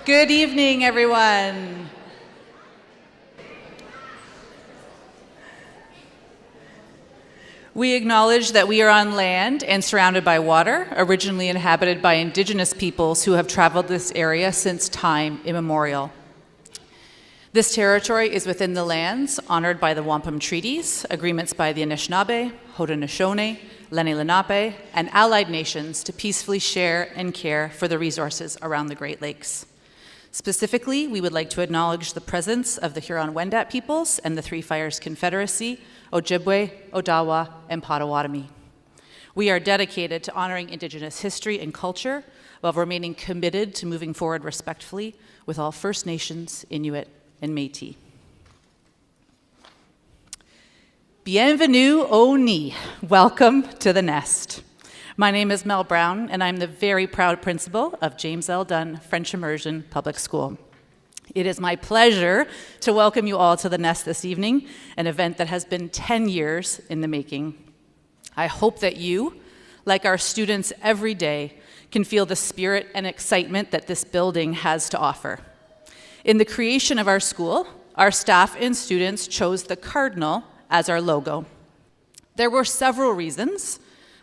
Good evening, everyone. We acknowledge that we are on land and surrounded by water, originally inhabited by indigenous peoples who have traveled this area since time immemorial. This territory is within the lands honored by the Wampum Treaties, agreements by the Anishinaabe, Haudenosaunee, Lenni Lenape, and allied nations to peacefully share and care for the resources around the Great Lakes. Specifically, we would like to acknowledge the presence of the Huron-Wendat peoples and the Three Fires Confederacy, Ojibwe, Odawa, and Potawatomi. We are dedicated to honoring Indigenous history and culture while remaining committed to moving forward respectfully with all First Nations, Inuit, and Métis. Bienvenue au nid. Welcome to the nest. My name is Mel Brown, and I'm the very proud principal of James L. Dunn French Immersion Public School. It is my pleasure to welcome you all to the nest this evening, an event that has been 10 years in the making. I hope that you, like our students every day, can feel the spirit and excitement that this building has to offer. In the creation of our school, our staff and students chose the cardinal as our logo. There were several reasons,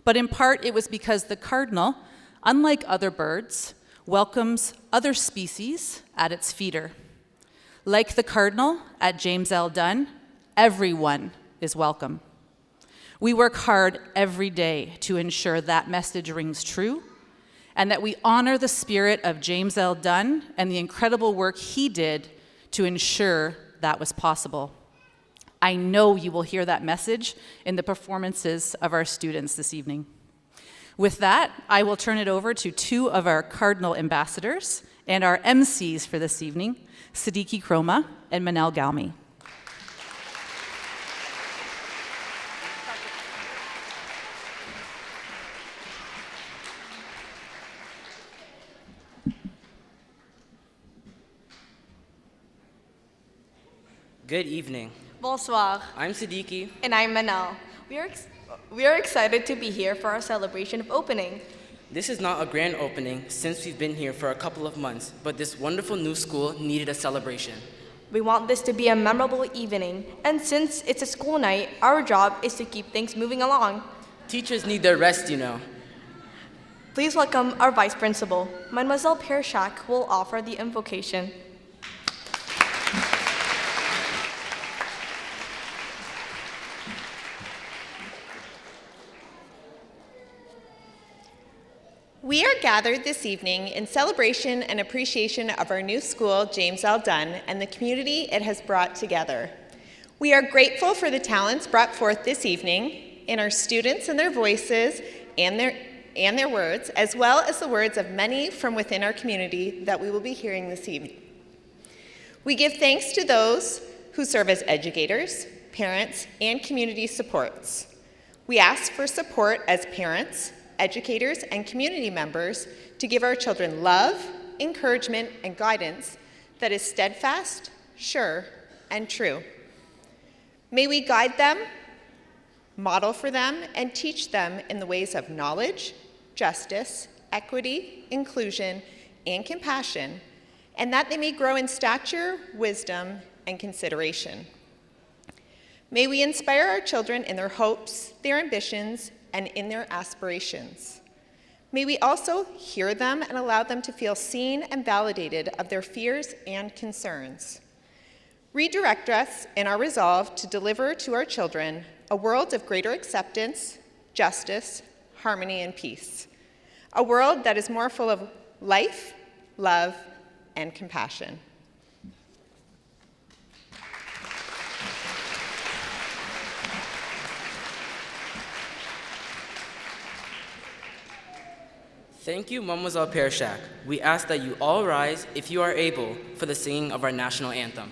but in part it was because the cardinal, unlike other birds, welcomes other species at its feeder. Like the cardinal at James L. Dunn, everyone is welcome. We work hard every day to ensure that message rings true and that we honor the spirit of James L. Dunn and the incredible work he did to ensure that was possible. I know you will hear that message in the performances of our students this evening. With that, I will turn it over to two of our Cardinal ambassadors and our MCs for this evening, Siddiqui Kroma and Manel Galmi. Good evening. Bonsoir. I'm Siddiqui. And I'm Manal. We are excited to be here for our celebration of opening. This is not a grand opening since we've been here for a couple of months, but this wonderful new school needed a celebration. We want this to be a memorable evening, and since it's a school night, our job is to keep things moving along. Teachers need their rest, you know. Please welcome our Vice Principal. Mademoiselle Pershak will offer the invocation. We are gathered this evening in celebration and appreciation of our new school, James L. Dunn, and the community it has brought together. We are grateful for the talents brought forth this evening in our students and their voices and their words, as well as the words of many from within our community that we will be hearing this evening. We give thanks to those who serve as educators, parents, and community supports. We ask for support as parents, educators, and community members to give our children love, encouragement, and guidance that is steadfast, sure, and true. May we guide them, model for them, and teach them in the ways of knowledge, justice, equity, inclusion, and compassion, and that they may grow in stature, wisdom, and consideration. May we inspire our children in their hopes, their ambitions, and in their aspirations. May we also hear them and allow them to feel seen and validated of their fears and concerns. Redirect us in our resolve to deliver to our children a world of greater acceptance, justice, harmony, and peace. A world that is more full of life, love, and compassion. Thank you, Mademoiselle Pershak. We ask that you all rise, if you are able, for the singing of our national anthem.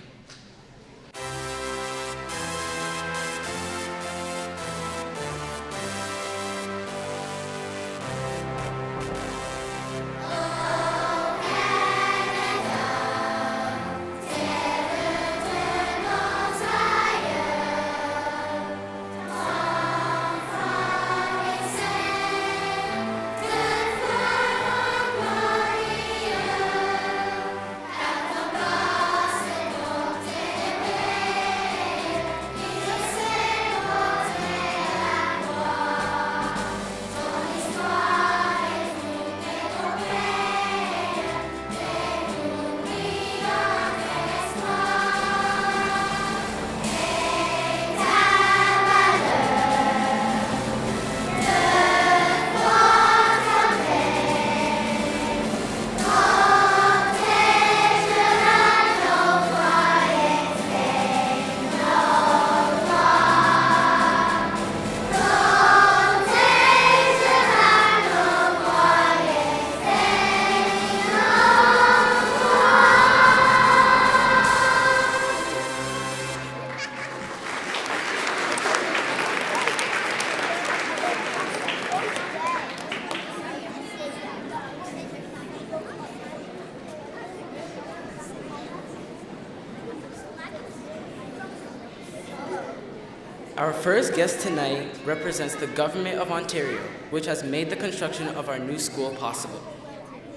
Our first guest tonight represents the Government of Ontario, which has made the construction of our new school possible.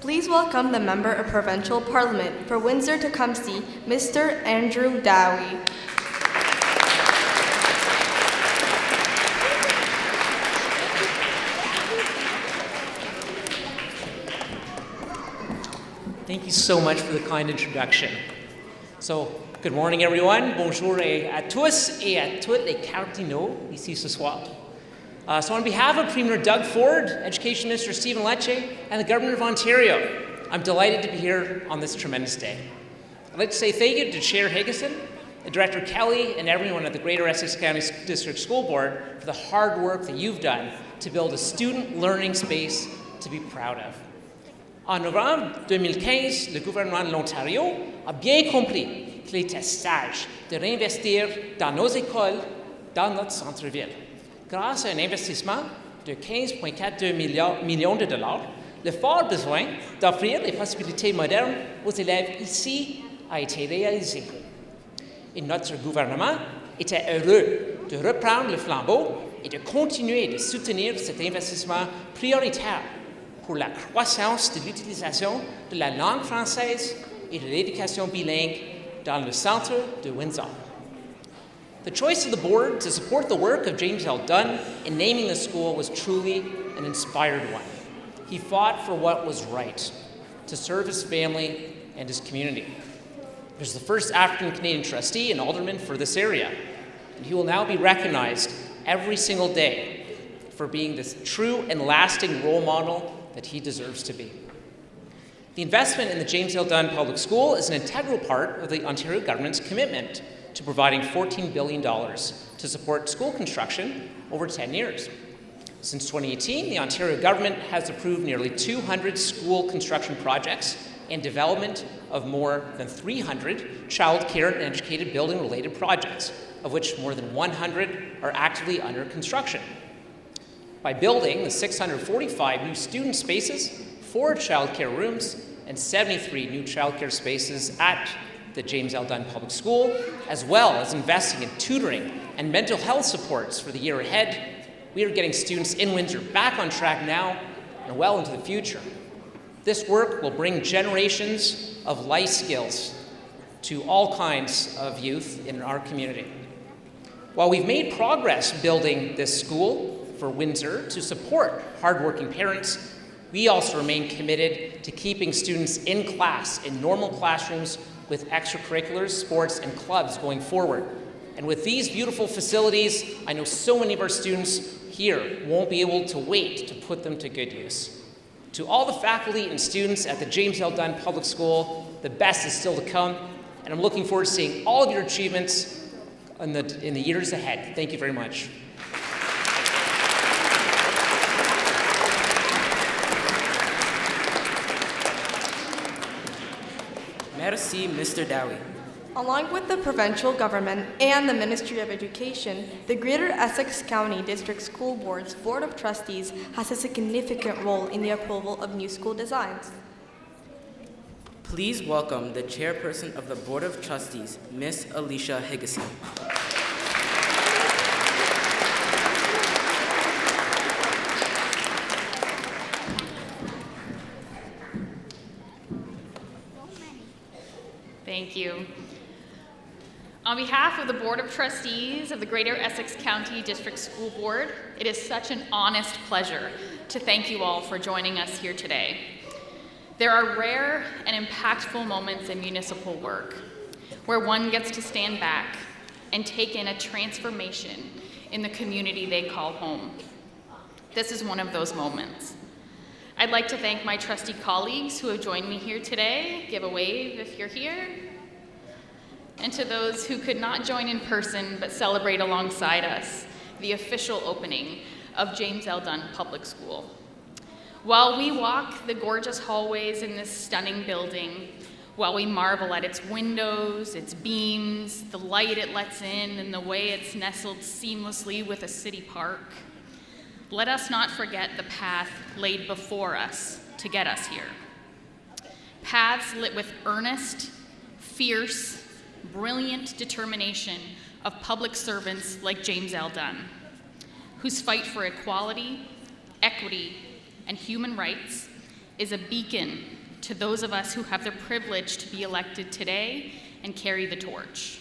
Please welcome the Member of Provincial Parliament for Windsor-Tecumseh, Mr. Andrew Dowie. Thank you so much for the kind introduction. So, good morning everyone. Bonjour à tous et à toutes les Cardinals ici ce soir. So on behalf of Premier Doug Ford, Education Minister Stephen Lecce, and the Government of Ontario, I'm delighted to be here on this tremendous day. I'd like to say thank you to Chair Higginson, Director Kelly, and everyone at the Greater Essex County District School Board for the hard work that you've done to build a student learning space to be proud of. En novembre 2015, le gouvernement de l'Ontario a bien compris qu'il était sage de réinvestir dans nos écoles, dans notre centre-ville. Grâce à un investissement de 15,42 millions de dollars, le fort besoin d'offrir les possibilités modernes aux élèves ici a été réalisé. Et notre gouvernement était heureux de reprendre le flambeau et de continuer de soutenir cet investissement prioritaire pour la croissance de l'utilisation de la langue française et de l'éducation bilingue dans le centre de Windsor. The choice of the board to support the work of James L. Dunn in naming the school was truly an inspired one. He fought for what was right, to serve his family and his community. He was the first African-Canadian trustee and alderman for this area, and he will now be recognized every single day for being this true and lasting role model that he deserves to be. The investment in the James L. Dunn Public School is an integral part of the Ontario government's commitment to providing $14 billion to support school construction over 10 years. Since 2018, the Ontario government has approved nearly 200 school construction projects and development of more than 300 childcare and educated building-related projects, of which more than 100 are actively under construction. By building the 645 new student spaces, 4 childcare rooms, and 73 new childcare spaces at the James L. Dunn Public School, as well as investing in tutoring and mental health supports for the year ahead, we are getting students in Windsor back on track now and well into the future. This work will bring generations of life skills to all kinds of youth in our community. While we've made progress building this school for Windsor to support hardworking parents, we also remain committed to keeping students in class in normal classrooms with extracurriculars, sports, and clubs going forward. And with these beautiful facilities, I know so many of our students here won't be able to wait to put them to good use. To all the faculty and students at the James L. Dunn Public School, the best is still to come, and I'm looking forward to seeing all of your achievements in the years ahead. Thank you very much. Merci, Mr. Dowie. Along with the provincial government and the Ministry of Education, the Greater Essex County District School Board's Board of Trustees has a significant role in the approval of new school designs. Please welcome the chairperson of the Board of Trustees, Miss Alicia Higginson. Thank you. On behalf of the Board of Trustees of the Greater Essex County District School Board, it is such an honest pleasure to thank you all for joining us here today. There are rare and impactful moments in municipal work where one gets to stand back and take in a transformation in the community they call home. This is one of those moments. I'd like to thank my trustee colleagues who have joined me here today. Give a wave if you're here. And to those who could not join in person but celebrate alongside us the official opening of James L. Dunn Public School. While we walk the gorgeous hallways in this stunning building, while we marvel at its windows, its beams, the light it lets in, and the way it's nestled seamlessly with a city park, let us not forget the path laid before us to get us here. Paths lit with earnest, fierce, brilliant determination of public servants like James L. Dunn, whose fight for equality, equity, and human rights is a beacon to those of us who have the privilege to be elected today and carry the torch.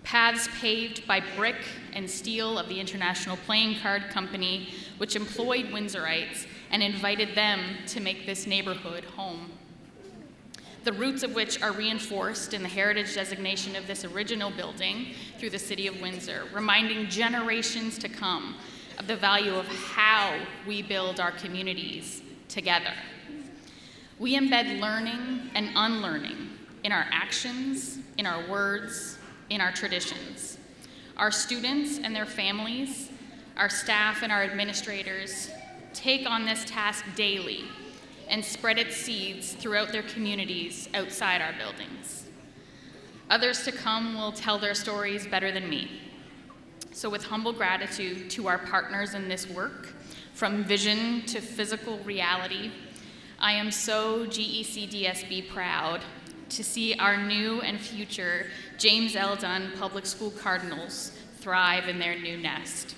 Paths paved by brick and steel of the International Playing Card Company, which employed Windsorites and invited them to make this neighborhood home. The roots of which are reinforced in the heritage designation of this original building through the City of Windsor, reminding generations to come of the value of how we build our communities together. We embed learning and unlearning in our actions, in our words, in our traditions. Our students and their families, our staff and our administrators take on this task daily and spread its seeds throughout their communities outside our buildings. Others to come will tell their stories better than me. So with humble gratitude to our partners in this work, from vision to physical reality, I am so GECDSB proud to see our new and future James L. Dunn Public School Cardinals thrive in their new nest.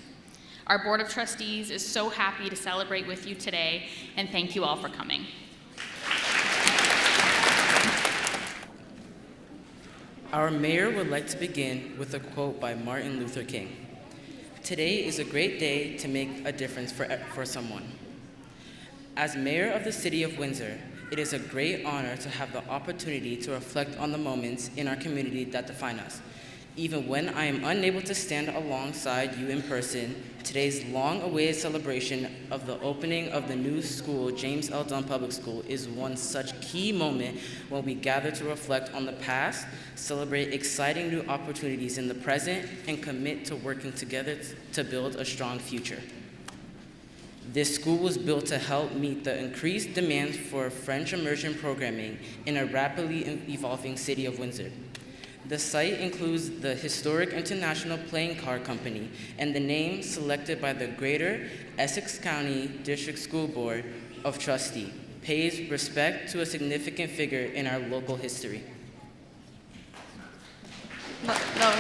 Our Board of Trustees is so happy to celebrate with you today, and thank you all for coming. Our mayor would like to begin with a quote by Martin Luther King. Today is a great day to make a difference for someone. As mayor of the City of Windsor, it is a great honor to have the opportunity to reflect on the moments in our community that define us. Even when I am unable to stand alongside you in person, today's long-awaited celebration of the opening of the new school, James L. Dunn Public School, is one such key moment when we gather to reflect on the past, celebrate exciting new opportunities in the present, and commit to working together to build a strong future. This school was built to help meet the increased demands for French immersion programming in a rapidly evolving City of Windsor. The site includes the historic International Playing Card Company and the name selected by the Greater Essex County District School Board of Trustees pays respect to a significant figure in our local history. No.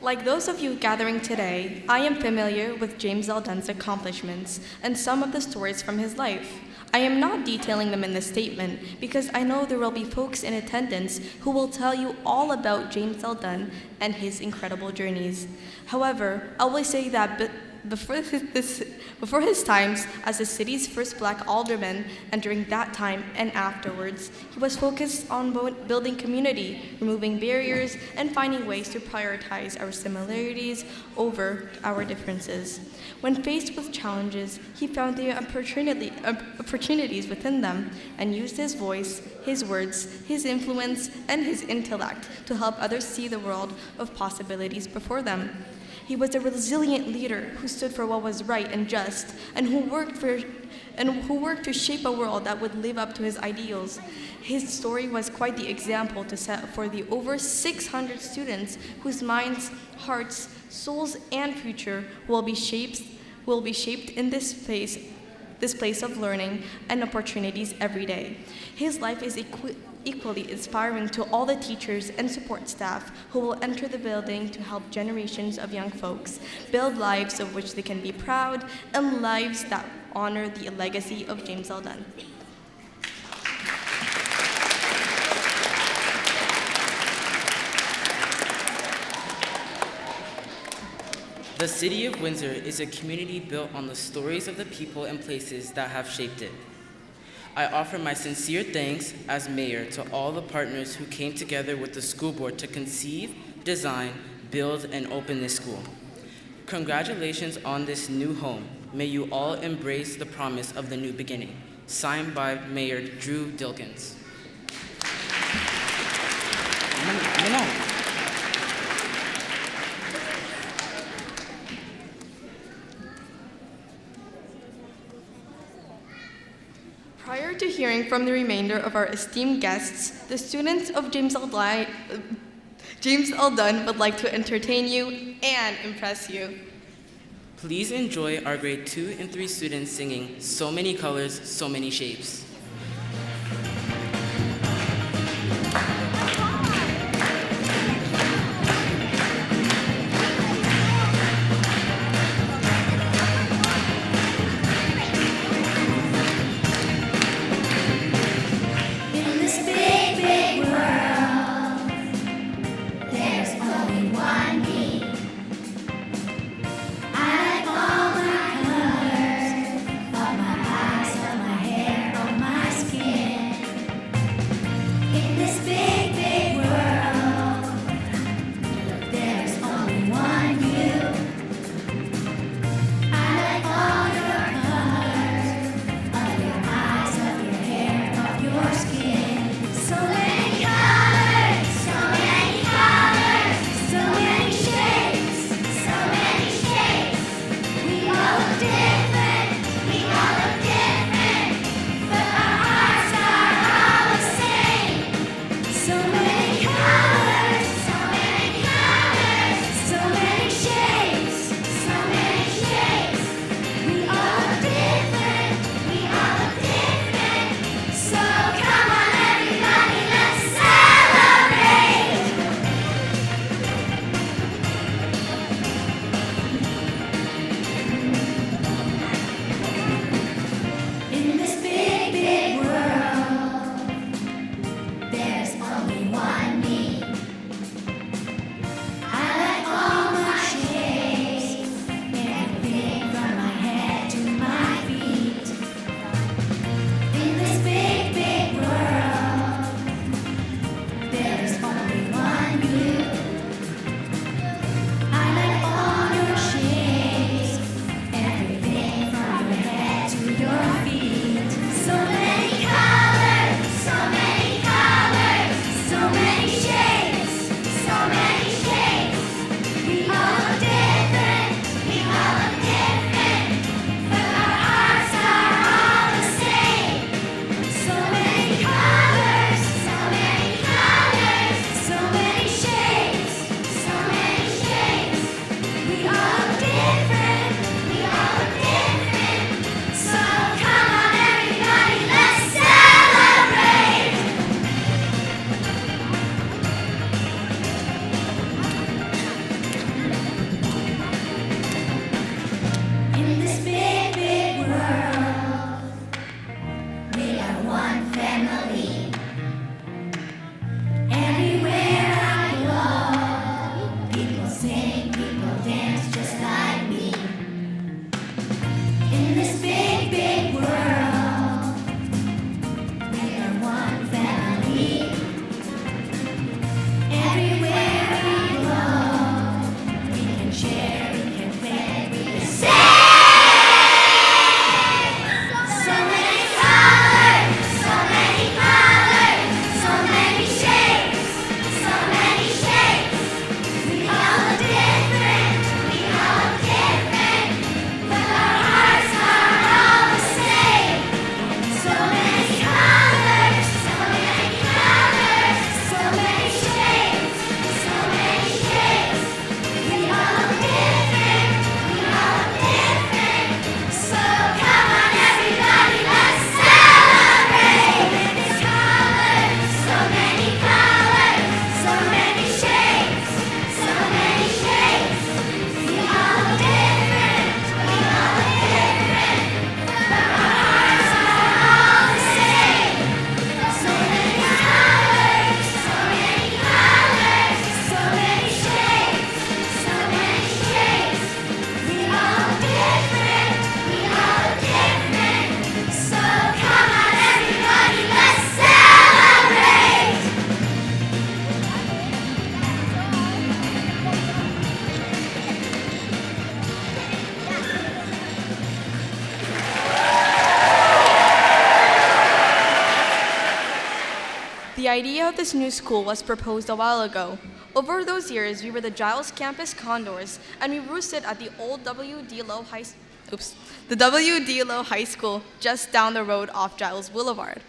Like those of you gathering today, I am familiar with James L. Dunn's accomplishments and some of the stories from his life. I am not detailing them in this statement because I know there will be folks in attendance who will tell you all about James L. Dunn and his incredible journeys. However, I will say that before his times as the city's first Black alderman, and during that time and afterwards, he was focused on building community, removing barriers, and finding ways to prioritize our similarities over our differences. When faced with challenges, he found the opportunities within them and used his voice, his words, his influence, and his intellect to help others see the world of possibilities before them. He was a resilient leader who stood for what was right and just, and who worked to shape a world that would live up to his ideals. His story was quite the example to set for the over 600 students whose minds, hearts, souls, and future will be shaped in this place of learning and opportunities every day. His life is equally inspiring to all the teachers and support staff who will enter the building to help generations of young folks build lives of which they can be proud and lives that honor the legacy of James L. Dunn. The City of Windsor is a community built on the stories of the people and places that have shaped it. I offer my sincere thanks as mayor to all the partners who came together with the school board to conceive, design, build, and open this school. Congratulations on this new home. May you all embrace the promise of the new beginning. Signed by Mayor Drew Dilkins. Prior to hearing from the remainder of our esteemed guests, the students of James L. Dunn would like to entertain you and impress you. Please enjoy our grade 2 and 3 students singing So Many Colors, So Many Shapes. The idea of this new school was proposed a while ago. Over those years, we were the Giles Campus Condors, and we roosted at the old W.D. Lowe High School just down the road off Giles Boulevard.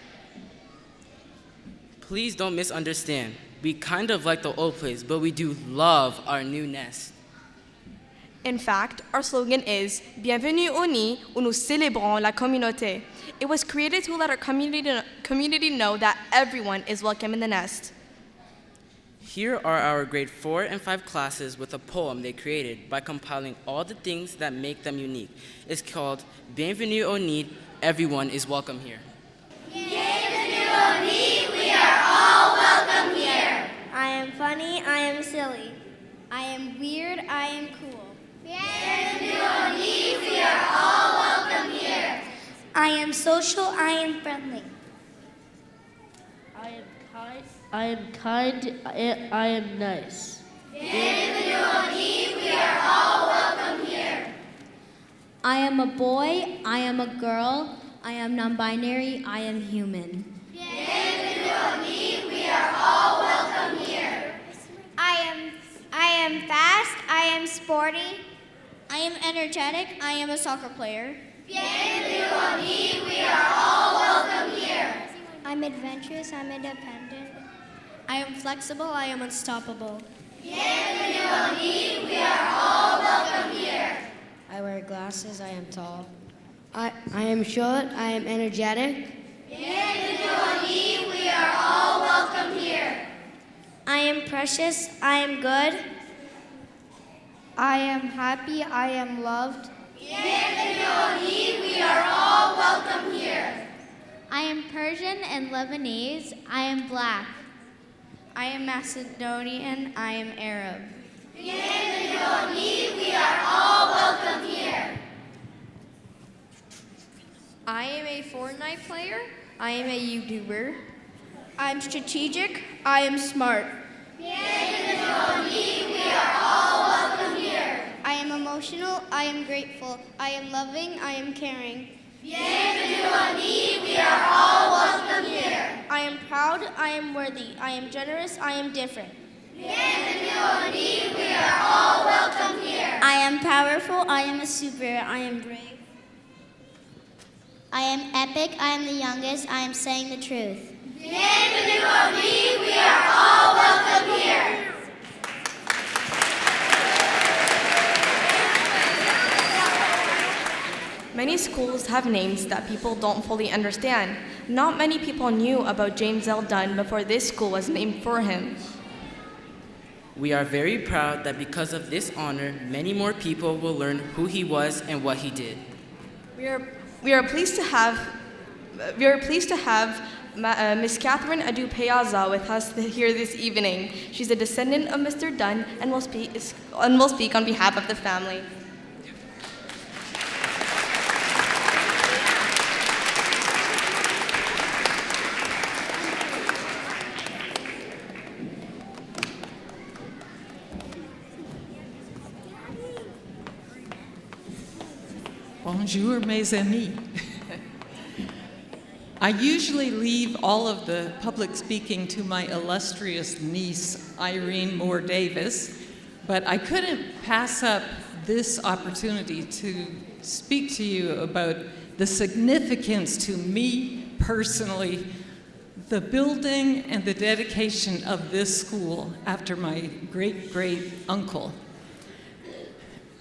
Please don't misunderstand. We kind of like the old place, but we do love our new nest. In fact, our slogan is Bienvenue au nid où nous célébrons la communauté. It was created to let our community know that everyone is welcome in the nest. Here are our grade 4 and 5 classes with a poem they created by compiling all the things that make them unique. It's called Bienvenue au nid, everyone is welcome here. Bienvenue au nid, we are all welcome here. I am funny, I am silly. I am weird, I am cool. Bienvenue au nid, we are all welcome here. I am social, I am friendly. I am kind, I am nice. Bienvenue au nid, we are all welcome here. I am a boy, I am a girl, I am non-binary, I am human. Bienvenue au nid, we are all welcome here. I am fast, I am sporty, I am energetic, I am a soccer player. Bienvenue au nid, we are all welcome here. I'm adventurous, I'm independent. I am flexible, I am unstoppable. Bienvenue au nid, we are all welcome here. I wear glasses, I am tall. I am short, I am energetic. Bienvenue au nid, we are all welcome here. I am precious, I am good. I am happy, I am loved. Bienvenue au nid, we are all welcome here. I am Persian and Lebanese, I am black. I am Macedonian, I am Arab. Bienvenue au nid, we are all welcome here. I am a Fortnite player, I am a YouTuber. I'm strategic, I am smart. Bienvenue au nid, we are all welcome here. I am emotional, I am grateful, I am loving, I am caring. Bienvenue au nid, we are all welcome here. I am proud, I am worthy, I am generous, I am different. Bienvenue au nid, we are all welcome here. I am powerful, I am a superhero, I am brave. I am epic, I am the youngest, I am saying the truth. Bienvenue au nid, we are all welcome here. Many schools have names that people don't fully understand. Not many people knew about James L. Dunn before this school was named for him. We are very proud that because of this honor, many more people will learn who he was and what he did. We are pleased to have Miss Catherine Adu Peyaza with us here this evening. She's a descendant of Mr. Dunn and will speak on behalf of the family. Bonjour, mes amis. I usually leave all of the public speaking to my illustrious niece, Irene Moore Davis, but I couldn't pass up this opportunity to speak to you about the significance to me personally, the building and the dedication of this school after my great-great-uncle.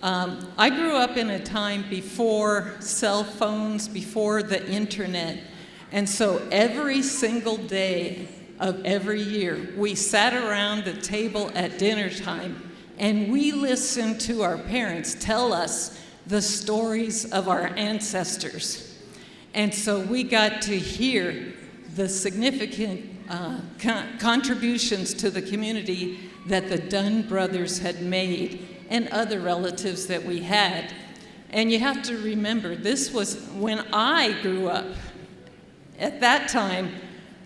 I grew up in a time before cell phones, before the internet, and so every single day of every year, we sat around the table at dinner time and we listened to our parents tell us the stories of our ancestors. And so we got to hear the significant contributions to the community that the Dunn brothers had made and other relatives that we had. And you have to remember, this was when I grew up. At that time,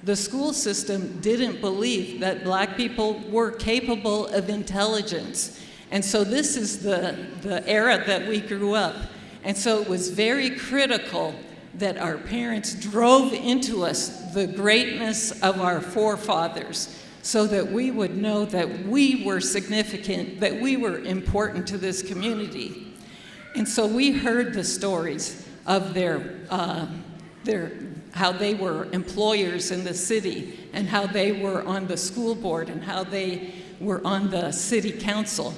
the school system didn't believe that black people were capable of intelligence. And so this is the era that we grew up. And so it was very critical that our parents drove into us the greatness of our forefathers so that we would know that we were significant, that we were important to this community. And so we heard the stories of how they were employers in the city, and how they were on the school board, and how they were on the city council.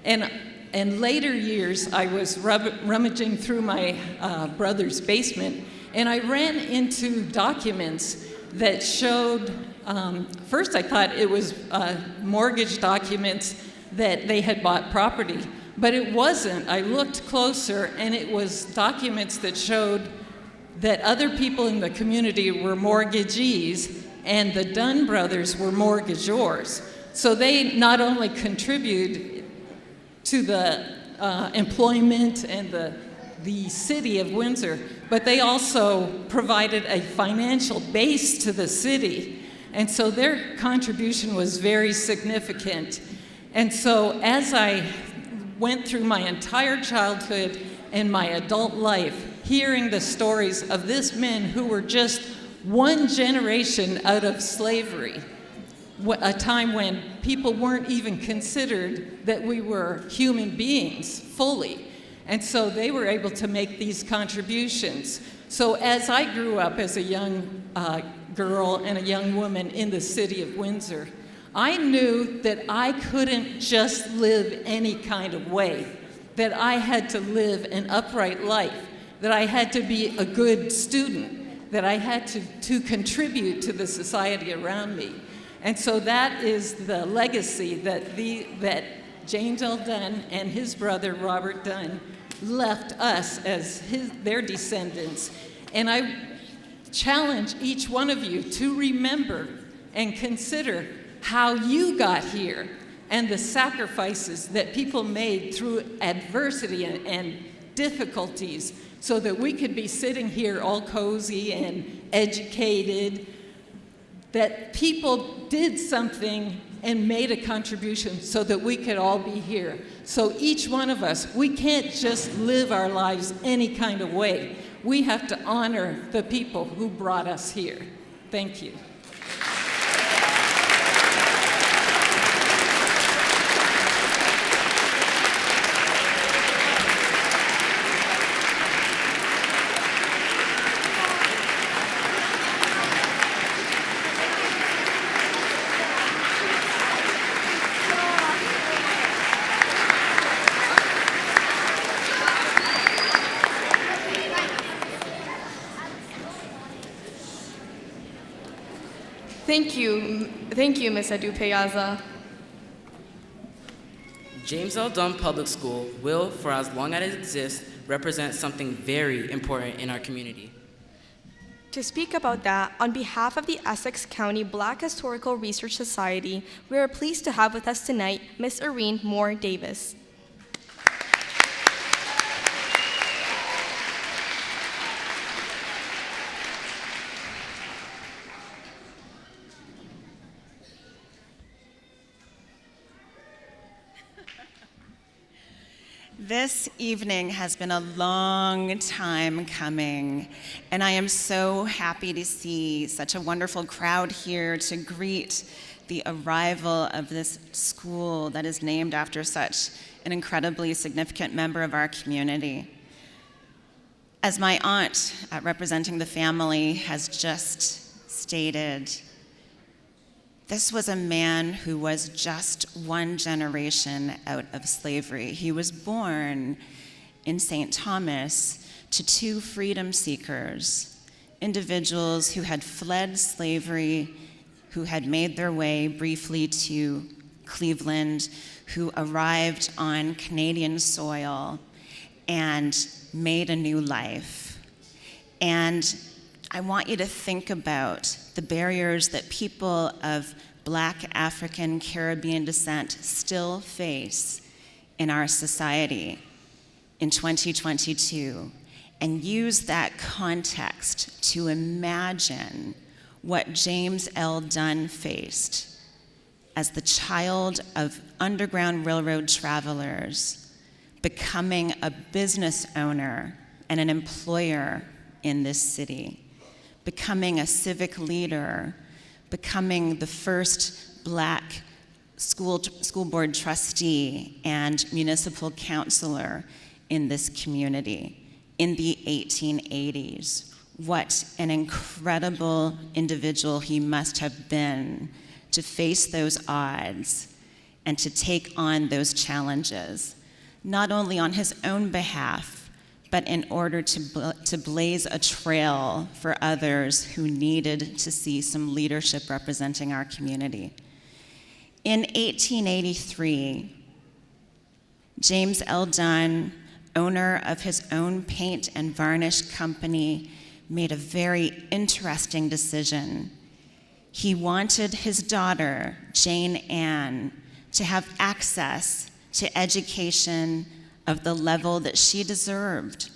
And in later years, I was rummaging through my brother's basement, and I ran into documents that showed, first I thought it was mortgage documents that they had bought property, but it wasn't. I looked closer, and it was documents that showed that other people in the community were mortgagees, and the Dunn brothers were mortgagors. So they not only contribute to the employment and the city of Windsor, but they also provided a financial base to the city. And so their contribution was very significant. And so as I went through my entire childhood and my adult life, hearing the stories of these men who were just one generation out of slavery, a time when people weren't even considered that we were human beings fully. And so they were able to make these contributions. So as I grew up as a young girl and a young woman in the city of Windsor, I knew that I couldn't just live any kind of way, that I had to live an upright life, that I had to be a good student, that I had to contribute to the society around me. And so that is the legacy that James L. Dunn and his brother Robert Dunn left us as their descendants. And I challenge each one of you to remember and consider how you got here and the sacrifices that people made through adversity and difficulties so that we could be sitting here all cozy and educated, that people did something and made a contribution so that we could all be here. So each one of us, we can't just live our lives any kind of way. We have to honor the people who brought us here. Thank you. Thank you, Ms. Adu-Peyaza. James L. Dunn Public School will, for as long as it exists, represent something very important in our community. To speak about that, on behalf of the Essex County Black Historical Research Society, we are pleased to have with us tonight Ms. Irene Moore Davis. This evening has been a long time coming, and I am so happy to see such a wonderful crowd here to greet the arrival of this school that is named after such an incredibly significant member of our community. As my aunt, representing the family, has just stated, this was a man who was just one generation out of slavery. He was born in St. Thomas to two freedom seekers, individuals who had fled slavery, who had made their way briefly to Cleveland, who arrived on Canadian soil and made a new life. And I want you to think about the barriers that people of Black, African, Caribbean descent still face in our society in 2022, and use that context to imagine what James L. Dunn faced as the child of Underground Railroad travelers, becoming a business owner and an employer in this city, becoming a civic leader, becoming the first Black school board trustee and municipal councilor in this community in the 1880s. What an incredible individual he must have been to face those odds and to take on those challenges, not only on his own behalf, but in order to blaze a trail for others who needed to see some leadership representing our community. In 1883, James L. Dunn, owner of his own paint and varnish company, made a very interesting decision. He wanted his daughter, Jane Ann, to have access to education of the level that she deserved.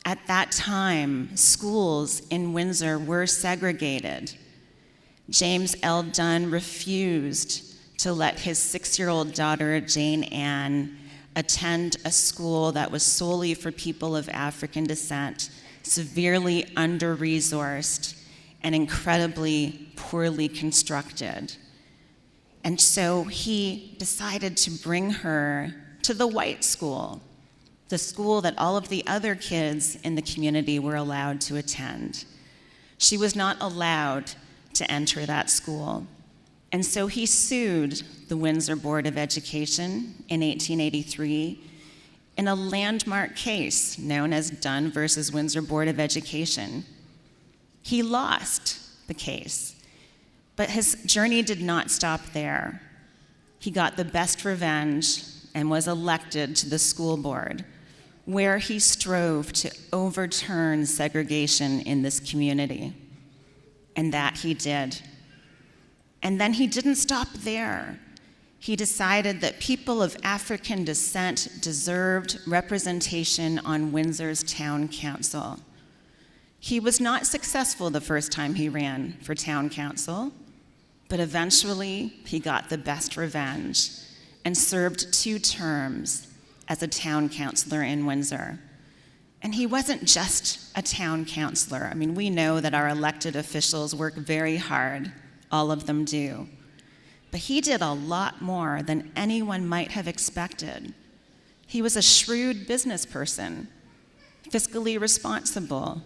At that time, schools in Windsor were segregated. James L. Dunn refused to let his 6-year-old daughter, Jane Ann, attend a school that was solely for people of African descent, severely under-resourced, and incredibly poorly constructed. And so he decided to bring her to the white school, the school that all of the other kids in the community were allowed to attend. She was not allowed to enter that school. And so he sued the Windsor Board of Education in 1883 in a landmark case known as Dunn versus Windsor Board of Education. He lost the case, but his journey did not stop there. He got the best revenge and was elected to the school board, where he strove to overturn segregation in this community. And that he did. And then he didn't stop there. He decided that people of African descent deserved representation on Windsor's town council. He was not successful the first time he ran for town council, but eventually he got the best revenge and served 2 terms as a town councilor in Windsor. And he wasn't just a town councilor. I mean, we know that our elected officials work very hard. All of them do. But he did a lot more than anyone might have expected. He was a shrewd business person, fiscally responsible,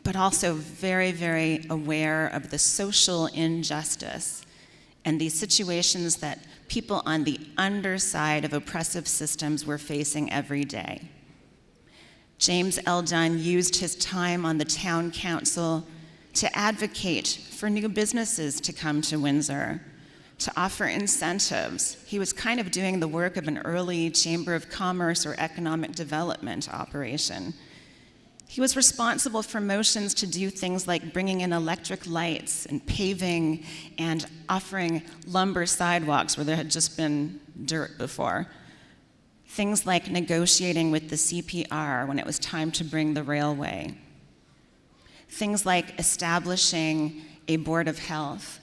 but also very, very aware of the social injustice and the situations that people on the underside of oppressive systems were facing every day. James L. Dunn used his time on the town council to advocate for new businesses to come to Windsor, to offer incentives. He was kind of doing the work of an early Chamber of Commerce or economic development operation. He was responsible for motions to do things like bringing in electric lights and paving and offering lumber sidewalks where there had just been dirt before. Things like negotiating with the CPR when it was time to bring the railway. Things like establishing a board of health.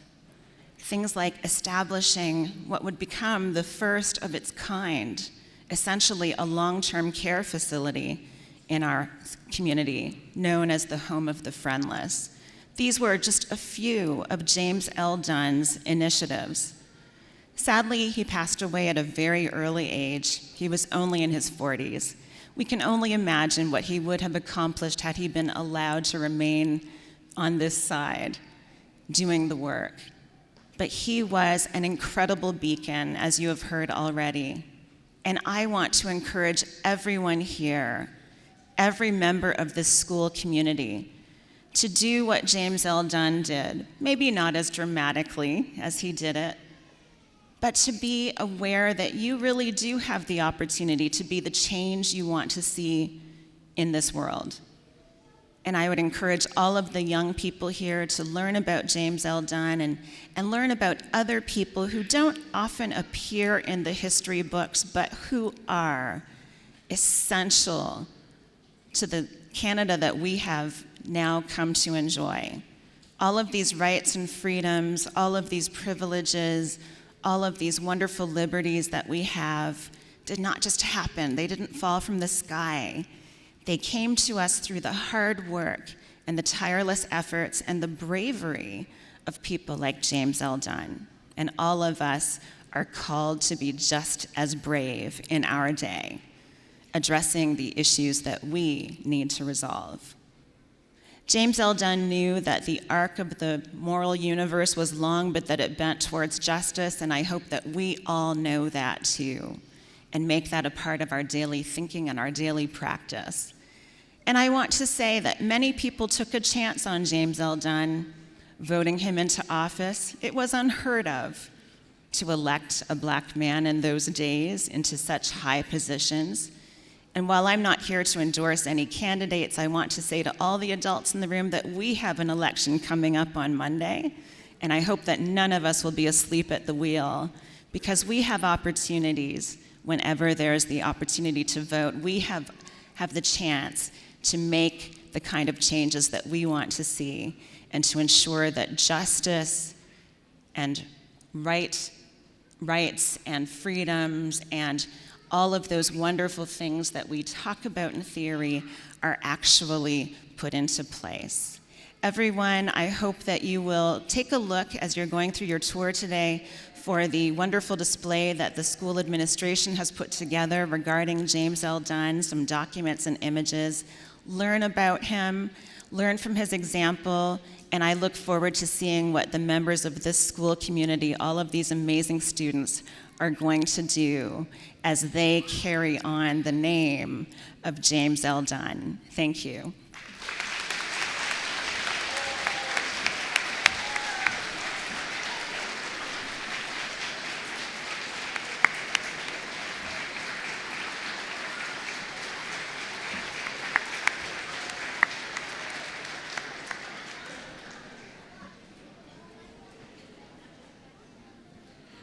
Things like establishing what would become the first of its kind, essentially a long-term care facility in our community, known as the Home of the Friendless. These were just a few of James L. Dunn's initiatives. Sadly, he passed away at a very early age. He was only in his 40s. We can only imagine what he would have accomplished had he been allowed to remain on this side, doing the work. But he was an incredible beacon, as you have heard already. And I want to encourage everyone here, every member of this school community, to do what James L. Dunn did. Maybe not as dramatically as he did it, but to be aware that you really do have the opportunity to be the change you want to see in this world. And I would encourage all of the young people here to learn about James L. Dunn and learn about other people who don't often appear in the history books, but who are essential to the Canada that we have now come to enjoy. All of these rights and freedoms, all of these privileges, all of these wonderful liberties that we have did not just happen. They didn't fall from the sky. They came to us through the hard work and the tireless efforts and the bravery of people like James L. Dunn. And all of us are called to be just as brave in our day, addressing the issues that we need to resolve. James L. Dunn knew that the arc of the moral universe was long, but that it bent towards justice, and I hope that we all know that too, and make that a part of our daily thinking and our daily practice. And I want to say that many people took a chance on James L. Dunn, voting him into office. It was unheard of to elect a Black man in those days into such high positions. And while I'm not here to endorse any candidates, I want to say to all the adults in the room that we have an election coming up on Monday, and I hope that none of us will be asleep at the wheel, because we have opportunities whenever there's the opportunity to vote. We have the chance to make the kind of changes that we want to see and to ensure that justice and rights and freedoms and all of those wonderful things that we talk about in theory are actually put into place. Everyone, I hope that you will take a look as you're going through your tour today for the wonderful display that the school administration has put together regarding James L. Dunn, some documents and images. Learn about him, learn from his example, and I look forward to seeing what the members of this school community, all of these amazing students, are going to do as they carry on the name of James L. Dunn. Thank you.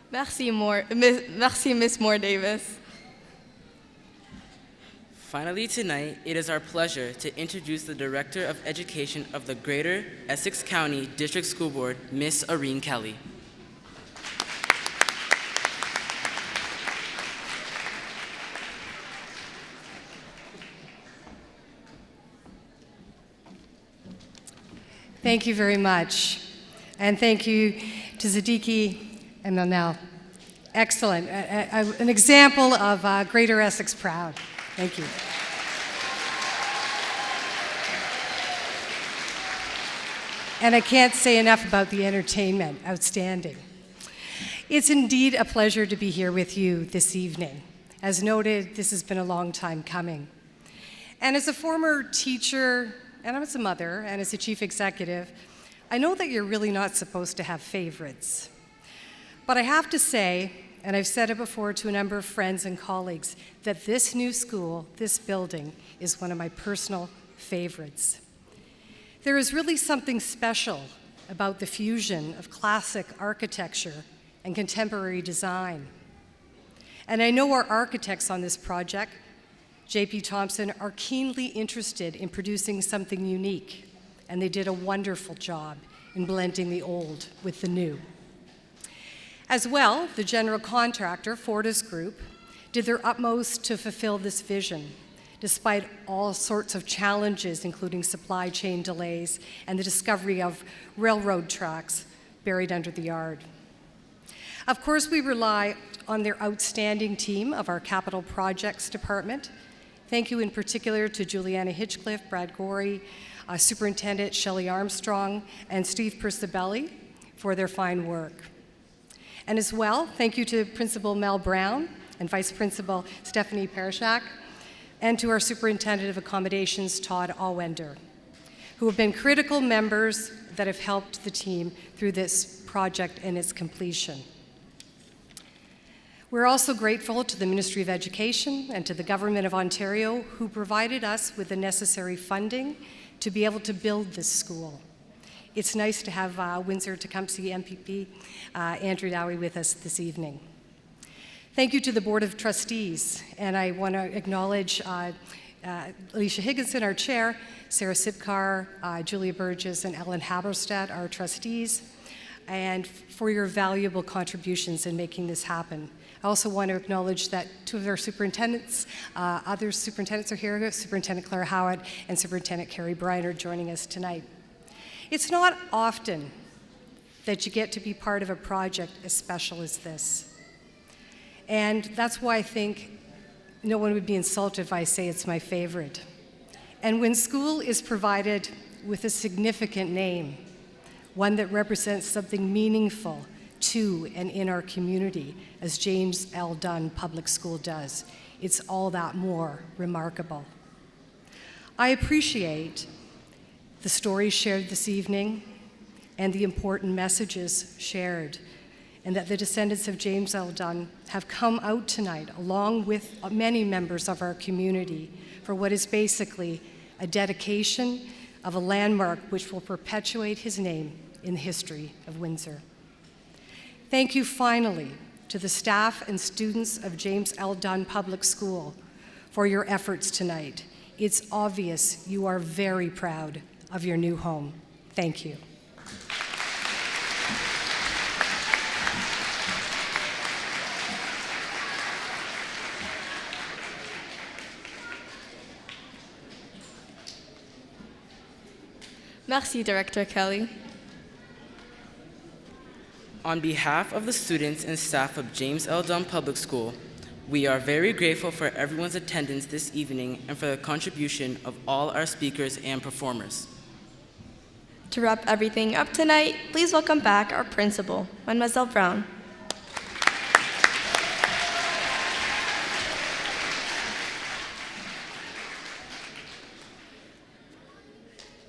Merci, Miss Moore Davis. Finally tonight, it is our pleasure to introduce the Director of Education of the Greater Essex County District School Board, Miss Irene Kelly. Thank you very much. And thank you to Zadiki and Manel. Excellent. An example of Greater Essex proud. Thank you. And I can't say enough about the entertainment. Outstanding. It's indeed a pleasure to be here with you this evening. As noted, this has been a long time coming. And as a former teacher, and as a mother, and as a chief executive, I know that you're really not supposed to have favorites. But I have to say, and I've said it before to a number of friends and colleagues, that this new school, this building, is one of my personal favorites. There is really something special about the fusion of classic architecture and contemporary design. And I know our architects on this project, J.P. Thompson, are keenly interested in producing something unique, and they did a wonderful job in blending the old with the new. As well, the general contractor, Fortis Group, did their utmost to fulfill this vision, despite all sorts of challenges, including supply chain delays and the discovery of railroad tracks buried under the yard. Of course, we rely on their outstanding team of our capital projects department. Thank you in particular to Juliana Hitchcliffe, Brad Gorey, Superintendent Shelley Armstrong, and Steve Percibelli for their fine work. And as well, thank you to Principal Mel Brown and Vice Principal Stephanie Parashak, and to our Superintendent of Accommodations, Todd Allwender, who have been critical members that have helped the team through this project and its completion. We're also grateful to the Ministry of Education and to the Government of Ontario, who provided us with the necessary funding to be able to build this school. It's nice to have Windsor-Tecumseh MPP Andrew Dowie with us this evening. Thank you to the Board of Trustees, and I want to acknowledge Alicia Higginson, our chair, Sarah Sipkar, Julia Burgess, and Ellen Haberstadt, our trustees, and for your valuable contributions in making this happen. I also want to acknowledge that two of our superintendents, other superintendents are here, Superintendent Claire Howard and Superintendent Carrie Bryan are joining us tonight. It's not often that you get to be part of a project as special as this. And that's why I think no one would be insulted if I say it's my favorite. And when school is provided with a significant name, one that represents something meaningful to and in our community, as James L. Dunn Public School does, it's all that more remarkable. I appreciate the stories shared this evening and the important messages shared, and that the descendants of James L. Dunn have come out tonight along with many members of our community for what is basically a dedication of a landmark which will perpetuate his name in the history of Windsor. Thank you finally to the staff and students of James L. Dunn Public School for your efforts tonight. It's obvious you are very proud of your new home. Thank you. Merci, Director Kelly. On behalf of the students and staff of James L. Dunn Public School, we are very grateful for everyone's attendance this evening and for the contribution of all our speakers and performers. To wrap everything up tonight, please welcome back our principal, Mademoiselle Brown.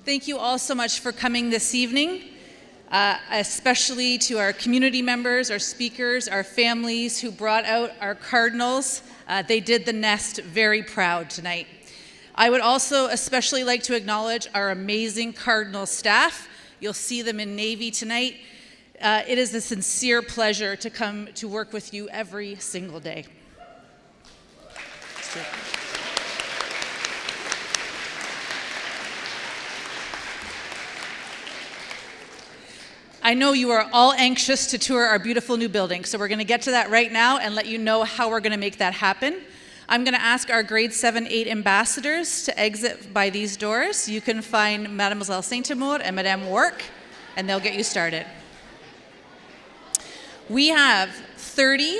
Thank you all so much for coming this evening, especially to our community members, our speakers, our families who brought out our Cardinals. They did the nest very proud tonight. I would also especially like to acknowledge our amazing Cardinal staff. You'll see them in Navy tonight. It is a sincere pleasure to come to work with you every single day. I know you are all anxious to tour our beautiful new building, so we're going to get to that right now and let you know how we're going to make that happen. I'm going to ask our grade 7-8 ambassadors to exit by these doors. You can find Mademoiselle Saint-Amour and Madame Work, and they'll get you started. We have 30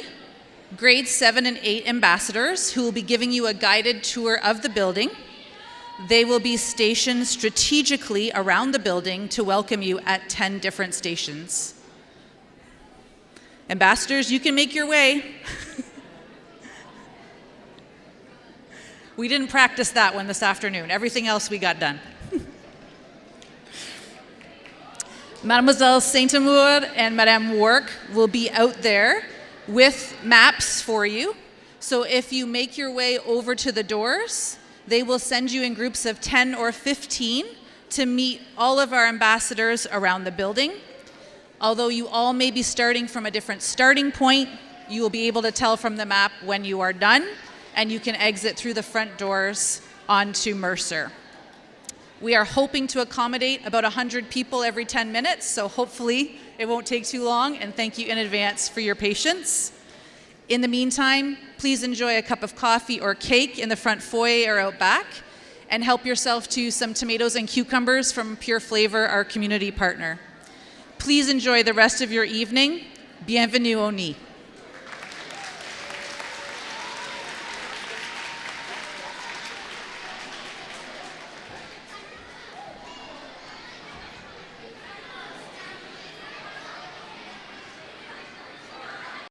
grade 7 and 8 ambassadors who will be giving you a guided tour of the building. They will be stationed strategically around the building to welcome you at 10 different stations. Ambassadors, you can make your way. We didn't practice that one this afternoon. Everything else we got done. Mademoiselle Saint-Amour and Madame Work will be out there with maps for you. So if you make your way over to the doors, they will send you in groups of 10 or 15 to meet all of our ambassadors around the building. Although you all may be starting from a different starting point, you will be able to tell from the map when you are done, and you can exit through the front doors onto Mercer. We are hoping to accommodate about 100 people every 10 minutes, so hopefully it won't take too long, and thank you in advance for your patience. In the meantime, please enjoy a cup of coffee or cake in the front foyer or out back, and help yourself to some tomatoes and cucumbers from Pure Flavor, our community partner. Please enjoy the rest of your evening. Bienvenue au nid.